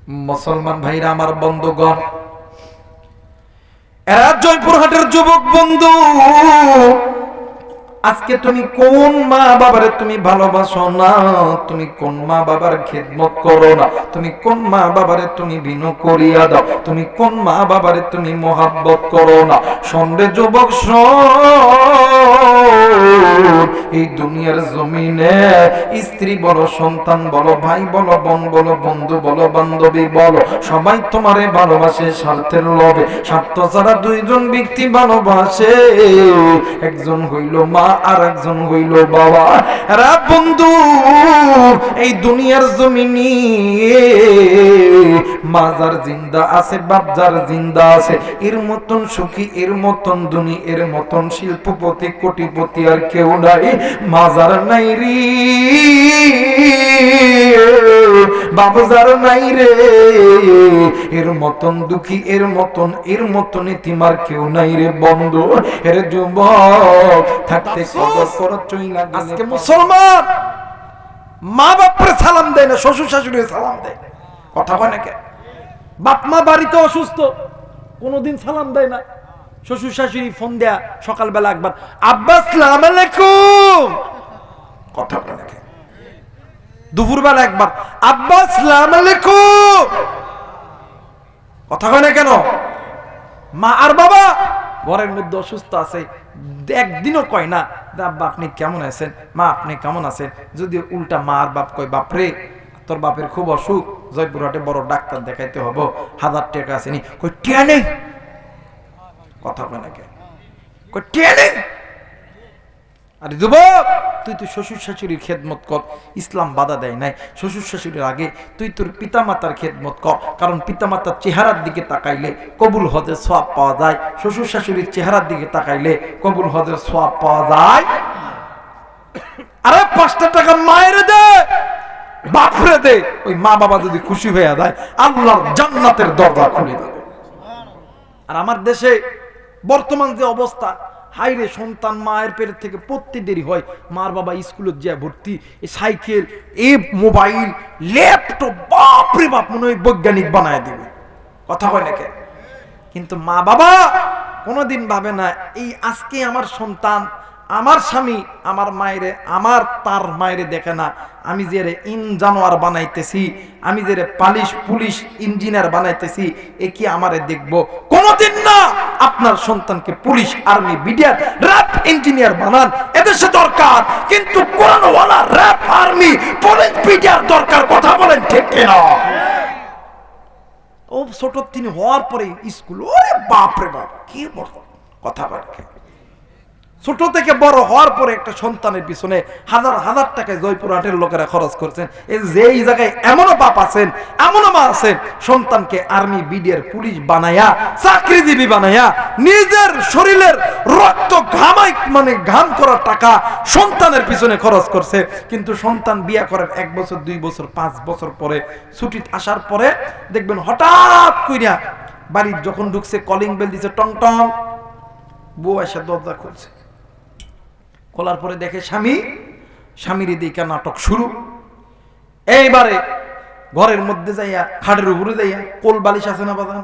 মুসলমান ভাইরা আমার বন্ধুগণ, এরা জয়পুরহাটের যুবক বন্ধু, আজকে তুমি কোন মা বাবারে তুমি ভালোবাসো না, তুমি কোন মা বাবার খেদমত করো না, তুমি কোন মা বাবারে তুমি বিনু করিয়া দাও, তুমি কোন মা বাবারে তুমি মোহাব্বত করো না। সন্ধ্যে যুবক এই দুনিয়ার জমিনে স্ত্রী বলো, সন্তান বলো, ভাই বলো, বোন বলো, বন্ধু বলো, বান্ধবী বলো, সবাই তোমারে ভালোবাসে স্বার্থের লোভে। স্বার্থ ছাড়া দুইজন ব্যক্তি ভালোবাসে, একজন হইল মা আর একজন হইল বাবা। এরা বন্ধু এই দুনিয়ার জমিনে মা যার জিন্দা আছে, বাপ যার জিন্দা আছে, এর মতন সুখী, এর মতন ধনী, এর মতন শিল্পপতি, কোটিপতি আর কেউ নাই। মা যার নাই রে, বাবা যার নাই রে, এর মতন দুঃখী, এর মতন ইতিমার কেউ নাই রে বন্ধু। এর যুবক থাকতে কদর করো, চইলা গেলে। আজকে মুসলমান মা বাপরে সালাম দেয় না, শ্বশুর শাশুড়ি সালাম দেয়। কথা কয় না কে? বাপ মা বাড়িতে অসুস্থ, কোনোদিন সালাম দেয় না। শ্বশুর শাশুড়ি ফোন দেয়া সকালবেলা একবার, আব্বা আসসালামু আলাইকুম। কথা কয় না কে? দুপুরবেলা একবার, আব্বা আসসালামু আলাইকুম। কথা কয় না কেন? মা আর বাবা ঘরের মধ্যে অসুস্থ আছে, একদিনও কয় না আব্বা আপনি কেমন আছেন, মা আপনি কেমন আছেন। যদি উল্টা মা আর বাপ কয়, বাপরে তোর বাপের খুব অসুখ, জয়পুরহাটে বড় ডাক্তার দেখাইতে হবে, 1000 টাকা আসেনি, কই টিয়া নেই। কথা কয় না কে? কই টিয়া নেই। আরে যুবক, তুই তো শ্বশুর শাশুড়ির খেদমত কর, ইসলাম বাধা দেয় নাই। শ্বশুর শাশুড়ির আগে তুই তোর পিতামাতার খেদমত কর, কারণ পিতামাতার চেহারার দিকে তাকাইলে কবুল হজের সওয়াব পাওয়া যায়, শ্বশুর শাশুড়ির চেহারার দিকে তাকাইলে কবুল হজের সওয়াব পাওয়া যায়। আরে 5টা টাকা মায়ের দে, বাপরে দে, ওই মা বাবা যদি খুশি হয়ে যায় আল্লাহর জান্নাতের দরজা খুলে দেবে। আর আমার দেশে বর্তমান যে অবস্থা, হাইরে সন্তান মায়ের পেট থেকে পড়তে দেরি হয়, মার বাবা স্কুলে যা ভর্তি, সাইকেল, মোবাইল, ল্যাপটপ, বাপরে বাপ, মনে হয় বৈজ্ঞানিক বানায় দিবে। কথা হয় নাকি? কিন্তু মা বাবা কোনোদিন ভাবে না এই আজকে আমার সন্তান, আমার স্বামী আমার মায়েরে, তার মায়েরে দেখে না, আমি যে জানোয়ার বানাইতেছি, আমি যে পালিশ পুলিশ ইঞ্জিনিয়ার বানাইতেছি, এ কি আমারে দেখবো? কোনোদিন না। আপনার সন্তানকে police, army, BDR, RAB engineer বানান, এদেশে দরকার। কিন্তু কোরআনওয়ালা র‍্যাব, আর্মি, পুলিশ, বিডিআর দরকার। কথা বলেন ঠিক কিনা? ও ছোট তিনি হওয়ার পরে স্কুল, ওরে বাপ রে বাপ, কি বড় কথা বলে। ছোট থেকে বড় হওয়ার পরে একটা সন্তানের পিছনে হাজার হাজার টাকায় জয়পুরহাটের লোকেরা খরচ করছেন। এই জায়গায় এমনও বাপ আছেন, এমনও মা আছেন, সন্তানকে আর্মি, বিডিআর, পুলিশ বানায়া, চাকরিজীবী বানায়া, নিজের শরীরের রক্ত ঘামাই ঘাম করার টাকা সন্তানের পিছনে খরচ করছে। কিন্তু সন্তান বিয়ে করার 1 বছর, 2 বছর, 5 বছর পরে ছুটি আসার পরে দেখবেন হঠাৎ কইরা বাড়ির যখন ঢুকছে, কলিং বেল দিছে, টং টং, বউ এসে দরজা খুলছে। খোলার পরে দেখে স্বামীর দিকে নাটক শুরু। এইবারে ঘরের মধ্যে যাইয়া, খাটের উপরে যাইয়া, কোল বালিশ আছে না বাজান,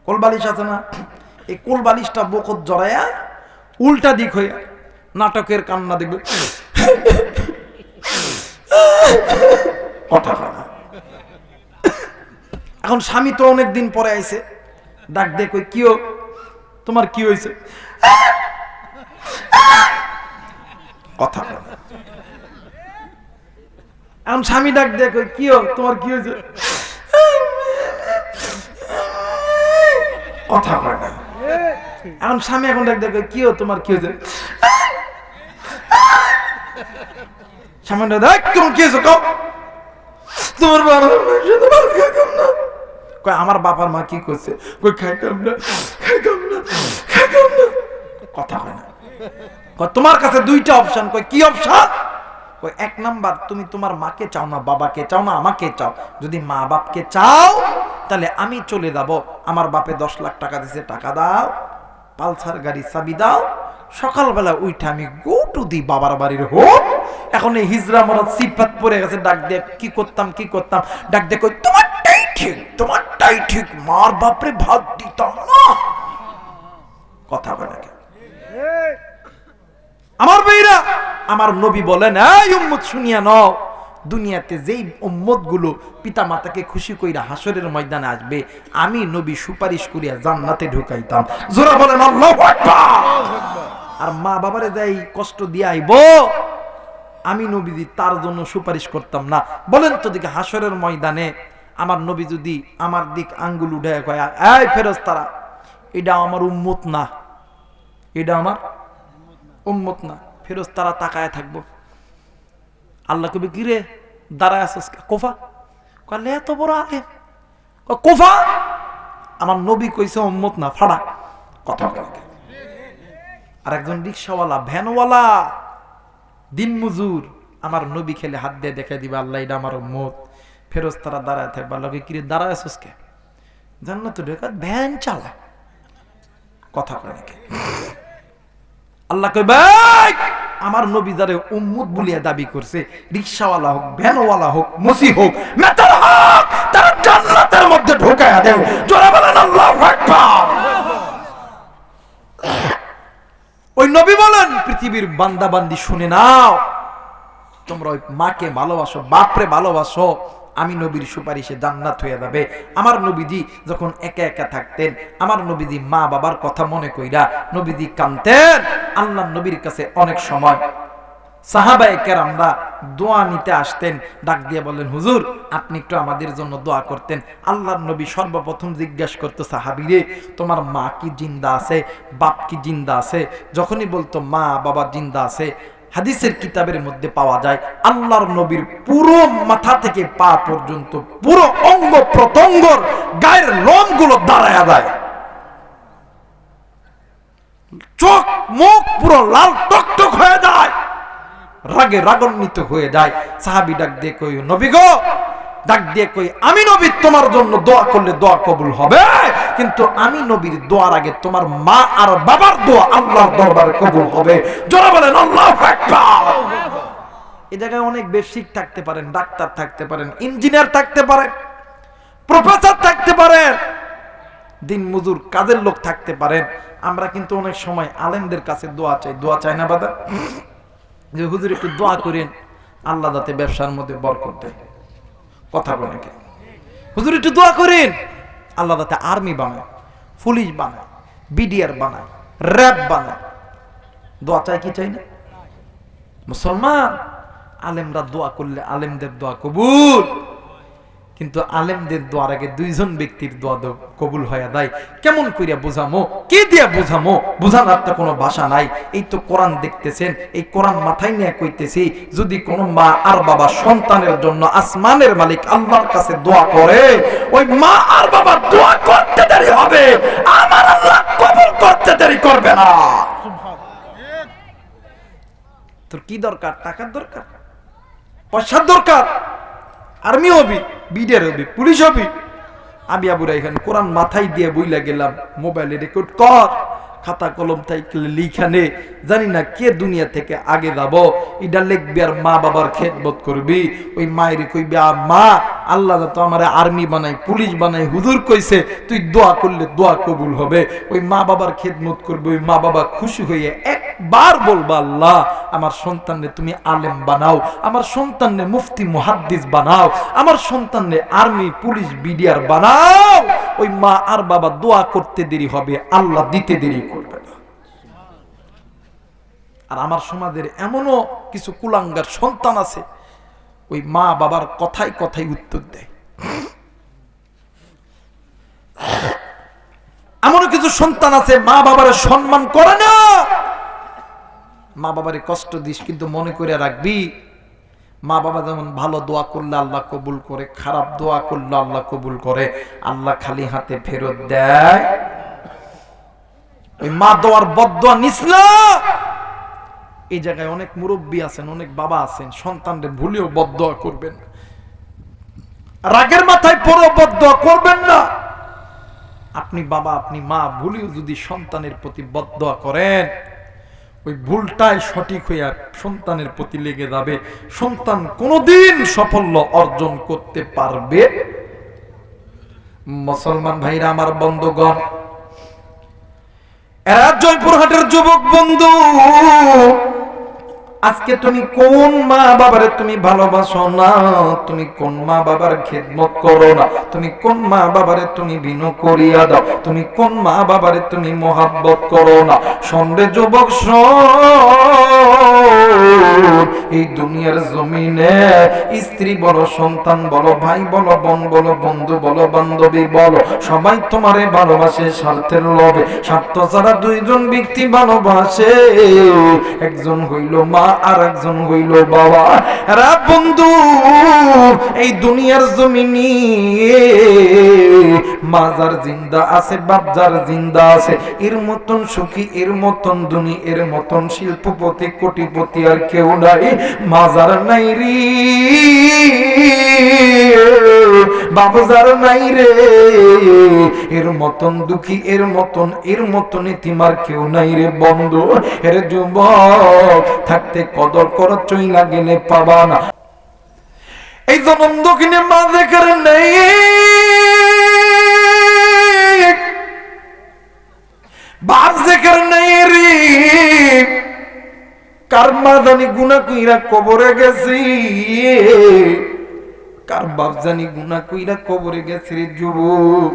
কোল বালিশ আছে না, এই কোল বালিশটা বকত জড়াইয়া উল্টা দিক হইয়া নাটকের কান্না দেখবে। কথা হয় না। এখন স্বামী তো অনেকদিন পরে আইছে, ডাক দে কই কিও, তোমার কি হয়েছে? কথা বলে। এখন স্বামী ডাক দেখো, কি তোমার কি হয়েছে? কথা কয় না। এখন স্বামী এখন ডাক দেখো, কি তোমার কি হয়েছে? স্বামী ডাক দেখ, তোমার কি হয়েছে? তোমার কয় আমার বাবার মা কি করছে? কই খাইতাম না, খাইতাম না, খাইতাম না। কথা হয় না। তোমার কাছে 2টা অপশন। কই কি অপশন? কই 1 নাম্বার, তুমি তোমার মাকে চাও না, বাবাকে চাও না, আমাকে চাও। যদি মা বাপকে চাও তাহলে আমি চলে যাব, আমার বাপে 10 লাখ টাকা দিছে, টাকা দাও, পালসার গাড়ি চাবি দাও, সকালবেলা উঠে আমি গো টু দি বাবার বাড়ির হোক। এখন এই হিজরা মরাদ সিফাত পড়ে গেছে, ডাক দিয়ে কি করতাম, ডাক দিয়ে কই তোমার ঠিক, তোমারটাই ঠিক, মার বাপরে ভাত দিতাম না। কথা বলে নাকি? আমার ভাইরা, আমার নবী বলেন, এই উম্মত শুনিয়া নাও, দুনিয়াতে যেই উম্মত গুলো পিতা মাতাকে খুশি কইরা হাসরের ময়দানে আসবে, আমি নবী সুপারিশ করিয়া জান্নাতে ঢুকাইতাম। জোরে বলেন আল্লাহু আকবার। আর মা বাবারে যাই কষ্ট দিয়ে আইব, আমি নবী তার জন্য সুপারিশ করতাম না। বলেন তো দিকে হাসরের ময়দানে আমার নবী যদি আমার দিক আঙ্গুল উঠায় কয়, এই ফেরেশতারা, এটা আমার উম্মত না, এটা আমার উম্মত না, ফেরেশতারা তাকায় থাকবো। আল্লাহ কবি কি রে দাঁড়ায় আসস কোফা, কলে এত বড় আলেম, কোফা আমার নবী কইছে উম্মত না, ফাড়া। কথা বলে। আর একজন রিক্সাওয়ালা, ভ্যানওয়ালা, দিন মজুর আমার নবী খেলে হাত দিয়ে দেখে দিবে, আল্লাহ এটা আমার উম্মত। ফেরেশতারা দাঁড়ায় থাকবে, আল্লাহ কি রে দাঁড়ায় আসস কে, জান্নাতে ঢোকা ভ্যান চালা। কথা কয় নাকি? আল্লাহ কই ভাই, আমার নবী যারে উম্মত বলিয়া দাবি করছে, রিকশাওয়ালা হোক, ভ্যানওয়ালা হোক, মুসি হোক, মেটার হোক, তারা জান্নাতের মধ্যে ঢোকায়া দেও। জোরে বলেন আল্লাহু আকবার। ওই নবী বলেন, পৃথিবীর বান্দা বান্দি শুনে নাও, তোমরা ওই মাকে ভালোবাসো, বাপরে ভালোবাসো, আমি নবীর সুপারিশে জান্নাত হয়ে যাবে। আমার নবীজি যখন একা একা থাকতেন, আমার নবীজি মা বাবার কথা মনে কইরা নবীজি কাঁদতেন। আল্লাহর নবীর কাছে অনেক সময় সাহাবায়ে কেরামরা দোয়া নিতে আসতেন, ডাক দিয়ে বলেন, হুজুর আপনি একটু আমাদের জন্য দোয়া করতেন। আল্লাহর নবী সর্বপ্রথম জিজ্ঞাসা করতো, সাহাবীরে তোমার মা কি জিন্দা আছে, বাপ কি জিন্দা আছে? যখনই বলতো মা বাবা জিন্দা আছে, হাদিসের কিতাবের মধ্যে পাওয়া যায় আল্লাহর নবীর পুরো মাথা থেকে পা পর্যন্ত পুরো অঙ্গ প্রত্যঙ্গর গায়ের লোমগুলো দাঁড়ায়া যায়, চোখ মুখ পুরো লাল টকটক হয়ে যায়, রাগে রাগান্বিত হয়ে যায়। সাহাবী ডাক দিয়ে কই, নবী গো, ডাক দিয়ে কই, আমি নবী তোমার জন্য দোয়া করলে দোয়া কবুল হবে, কিন্তু আমি নবীর দোয়ার আগে তোমার মা আর বাবার দোয়া আল্লাহর দরবারে কবুল হবে। জোরে বলেন আল্লাহু আকবার। এই জায়গায় অনেক বেশিক থাকতে পারেন, ডাক্তার থাকতে পারেন, ইঞ্জিনিয়ার থাকতে পারেন, প্রফেসর থাকতে পারেন, দিন মজুর কাজের লোক থাকতে পারেন। আমরা কিন্তু অনেক সময় আলেমদের কাছে দোয়া চাই। দোয়া চাই না বাদা, যে হুজুর একটু দোয়া করেন আল্লাহ যাতে ব্যবসার মধ্যে বরকত দেয়। কথা বলে নাকি? হুজুর একটু দোয়া করেন আল্লাহ যাতে আর্মি বানায়, পুলিশ বানায়, বিডিআর বানায়, র্যাব বানায়। দোয়া চাই কি চাই না? মুসলমান আলেমরা দোয়া করলে আলেমদের দোয়া কবুল, কিন্তু আলেমদের দোয়ার আগে দুইজন ব্যক্তির দোয়া কবুল হয়ে যায়। কেমন কইরা বুঝামো, কি দিয়া বুঝামো, বুঝানোর তো কোনো ভাষা নাই। এই তো কোরআন দেখতেছেন, এই কোরআন মাথায় নিয়ে কইতেছি, যদি কোনো মা আর বাবা সন্তানের জন্য আসমানের মালিক আল্লাহর কাছে দোয়া করে, ওই মা আর বাবা দোয়া করতে দেরি হবে, আমার আল্লাহ কবুল করতে দেরি করবে না। তোর কি দরকার? টাকার দরকার, পয়সার দরকার, আর্মি হবি, বিডিআর হবি, পুলিশ হবি। আমি আবুরা এখানে কোরআন মাথায় দিয়ে বইলা গেলাম, মোবাইলে রেকর্ড কর, খাতা কলম থাকলে লিখানে, জানি না কে দুনিয়া থেকে আগে যাব, এটা লিখবি আর মা বাবার খেদমত করবি। ওই মায়ের কইবি, মা আল্লাহ তো আমার আর্মি বানাই, পুলিশ বানাই, হুজুর কইছে তুই দোয়া করলে দোয়া কবুল হবে। ওই মা বাবার খেদমত করবে, ওই মা বাবা খুশি হয়ে একবার বলবা, আল্লাহ আমার সন্তানরে তুমি আলেম বানাও, আমার সন্তানরে মুফতি মুহাদ্দিস বানাও, আমার সন্তানরে আর্মি পুলিশ বিডিআর বানাও। ওই মা আর বাবা দোয়া করতে দেরি হবে, আল্লাহ দিতে দেরি করবে না। আর আমার সমাজের এমনও কিছু কুলাঙ্গার সন্তান আছে, ওই মা বাবার কথায় কথায় উত্তর দেয়। এমনও কিছু সন্তান আছে মা বাবার সম্মান করে না। মা বাবারে কষ্ট দিস, কিন্তু মনে করে রাখবি, মা বাবা যেমন ভালো দোয়া করলে আল্লাহ কবুল করে, খারাপ দোয়া করলে আল্লাহ কবুল করে, আল্লাহ খালি হাতে ফেরত দেয়। ওই মা দোয়ার বদদোয়া নিস না। এই জায়গায় অনেক মুরব্বী আছেন, অনেক বাবা আছেন, সন্তানদের ভুলেও বদদোয়া করবেন না, রাগের মাথায় পড়ে বদদোয়া করবেন না। আপনি বাবা, আপনি মা ভুলেও যদি সন্তানের প্রতি বদদোয়া করেন, ওই ভুলটাই সঠিক হইয়া সন্তানের প্রতি লেগে যাবে। সন্তান কোনোদিন সাফল্য অর্জন করতে পারবে মুসলমান ভাইরা আমার বন্ধুগণ, এরা জয়পুরহাটের যুবক বন্ধু, আজকে তুমি কোন মা বাবারে তুমি ভালোবাসো না, তুমি কোন মা বাবার খেদমত করো না, তুমি কোন মা বাবারে তুমি বিনু করিয়া দাও, তুমি কোন মা বাবারে তুমি মোহাব্বত করো না। সন্ধ্যে যুবক এই দুনিয়ার জমিনে স্ত্রী বলো, সন্তান বলো, ভাই বলো, বোন বলো, বন্ধু বলো, বান্ধবী বলো, সবাই তোমারে ভালোবাসে স্বার্থের লোভে। স্বার্থ ছাড়া দুইজন ব্যক্তি ভালোবাসে, একজন হইল মা আর একজন হইল বাবা। রা বন্ধু, এই দুনিয়ার জমিনে মা যার জিন্দা আছে, বাপ যার জিন্দা আছে, এর মতন সুখী, এর মতন ধনী, এর মতন শিল্পপতি, কোটিপতি আর কেউ নাই। মা যার নাই রে, বাবু যার নাই রে, এর মতন দুঃখী, এর মতন ইতিমার কেউ নাই রে বন্ধু। এর যুবক, থাকতে কদর করো, চইলা গেলে পাবা না। এই জনম দক্ষিণে মা দেখার নেই, বাপ দেখার নেই রে। কার মা জানি গুনাহ কইরা কবরে গেছি, কার বাপ জানি গুনাহ কইরা কবরে গেছে রে যুবক।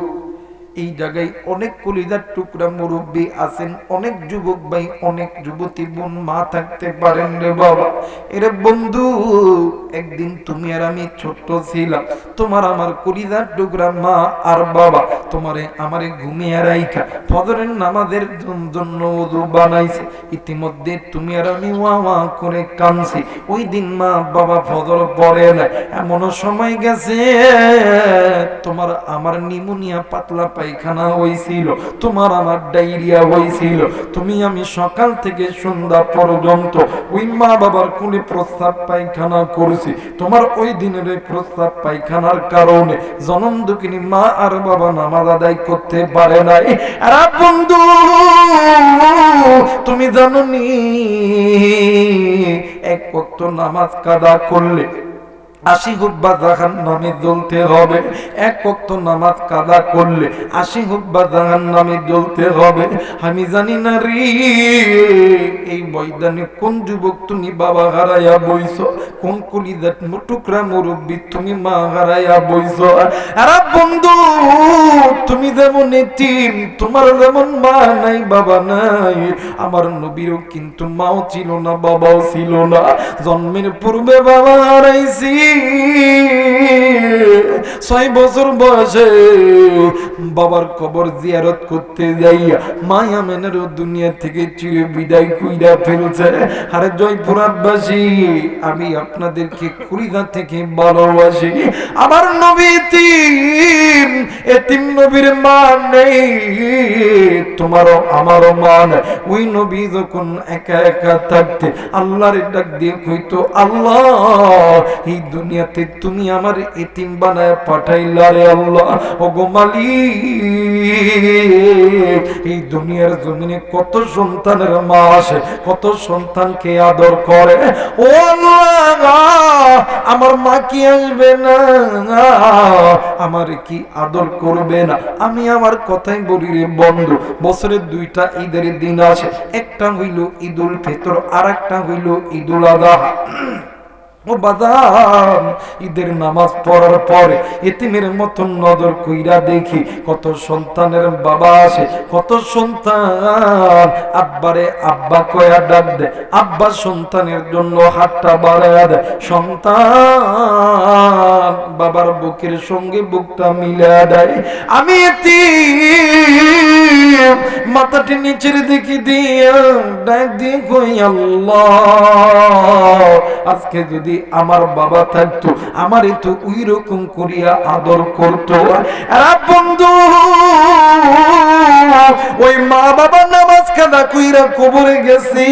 এই জায়গায় অনেক কলিজার টুকরা মুরব্বী আছেন, অনেক যুবক ভাই, অনেক যুবতী বোন মা থাকতে পারেন রে বাবা। এরে বন্ধু, একদিন তুমি আর আমি ছোট্ট ছিলাম, তোমার আমার কলিজার টুকরা মা আর বাবা তোমারে আমারে ঘুমিয়ে রাইখা ফজরের নামাজের জন্য ওযু বানাইছে। ইতিমধ্যে তুমি আর আমি ওয়া ওয়া করে কাঁদছি। ওই দিন মা বাবা ফজর পড়ে না, এমন সময় গেছে তোমার আমার নিউমোনিয়া, পাতলা পায়খানা হয়েছিল, তোমার আমার ডায়রিয়া হয়েছিল। তুমি আমি সকাল থেকে সন্ধ্যা পর্যন্ত ওই মা বাবার কোলে প্রস্রাব পায়খানা করছি। তোমার ওই দিনের প্রস্রাব পায়খানার কারণে জনম দুঃখিনী মা আর বাবা নামাজ আদায় করতে পারে নাই। আর বন্ধু, তুমি জানো নি, এক ওয়াক্ত নামাজ কাদা করলে 80 হুব্বা জাহান্নামে জ্বলতে হবে। এক ওয়াক্ত নামাজ কাদা করলে 80 হুব্বা জাহান্নামে জ্বলতে হবে। আমি জানি না রে, এই ময়দানে কোন যুবক তুমি বাবা হারাইয়া বইছো, কোন কলিজার টুকরা মুরব্বী তুমি মা হারাইয়া বইছো। আরে বন্ধু, তুমি যেমন এতিম, তোমার যেমন মা নাই বাবা নাই, আমার নবীরও কিন্তু মাও ছিল না, বাবাও ছিল না। জন্মের পূর্বে বাবা হারাইছি, 6 বছর বয়সে বাবার কবর জিয়ারত করতে যাইয়া মায়া মেনের দুনিয়া থেকে চির বিদায় কইরা ফেলছে। আরে জয়পুরহাটবাসী, আমি আপনাদেরকে কলিজা থেকে ভালোবাসি। আমার নবী এতিম, এতিম নবীর মা নেই, তোমারও আমারও মা নেই। ওই নবী যখন একা একা থাকতে আল্লাহর ডাক দিয়ে কইতো, আল্লাহ এই দুনিয়াতে তুমি আমার এতিম বানায় পাঠাইলা রে আল্লাহ। ওগো মালিক, এই দুনিয়ার জমিনে কত সন্তানের মা আসে, কত সন্তানকে আদর করে। ও আল্লাহ, আমার মা কি আসবে না, আমার কি আদর করবে না? আমি আমার কথাই বলি রে বন্ধু, বছরে 2টা ঈদের দিন আসে, একটা হইল ঈদুল ফিতর, আর একটা হইল ঈদুল আযহা। ও বাদাম, ঈদের নামাজ পড়ার পরে এতিমের মতন নজর কইরা দেখি কত সন্তানের বাবা আসে, কত সন্তান আব্বারে আব্বা কয়া ডাক দেয়, আব্বা সন্তানের জন্য হাতটা বাড়ায়া দেয়, সন্তান বাবার বুকের সঙ্গে বুকটা মিলায়া দেয়। আমি এতিম, মাথাটি নিচের দিকে দিয়ে ডাক দিয়ে কই, আল্লাহ আজকে যদি আমার বাবা থাকতো, আমার তো ওই রকম করিয়া আদর করতো। বন্ধু, ওই মা বাবা নামাজ কাদা কইরা কবরে গেছি,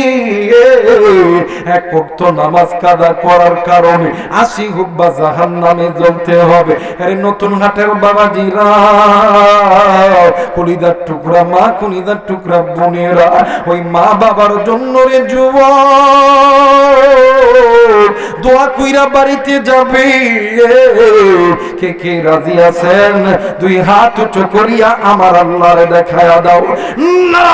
এক ওয়াক্ত নামাজ কাদা করার কারণে 80 হুব্বা জাহান্নামে জ্বলতে হবে। আরে নতুন হাটের বাবাজিরা, কলিদার টুকরা মা, কলিদার টুকরা বোনেরা, ওই মা বাবার জন্য রে যুবক দোয়া কইরা বাড়িতে যাবে। কে কে রাজি আছেন? দুই হাত উঁচু করিয়া আমার আল্লাহরে দেখায়া দাও। না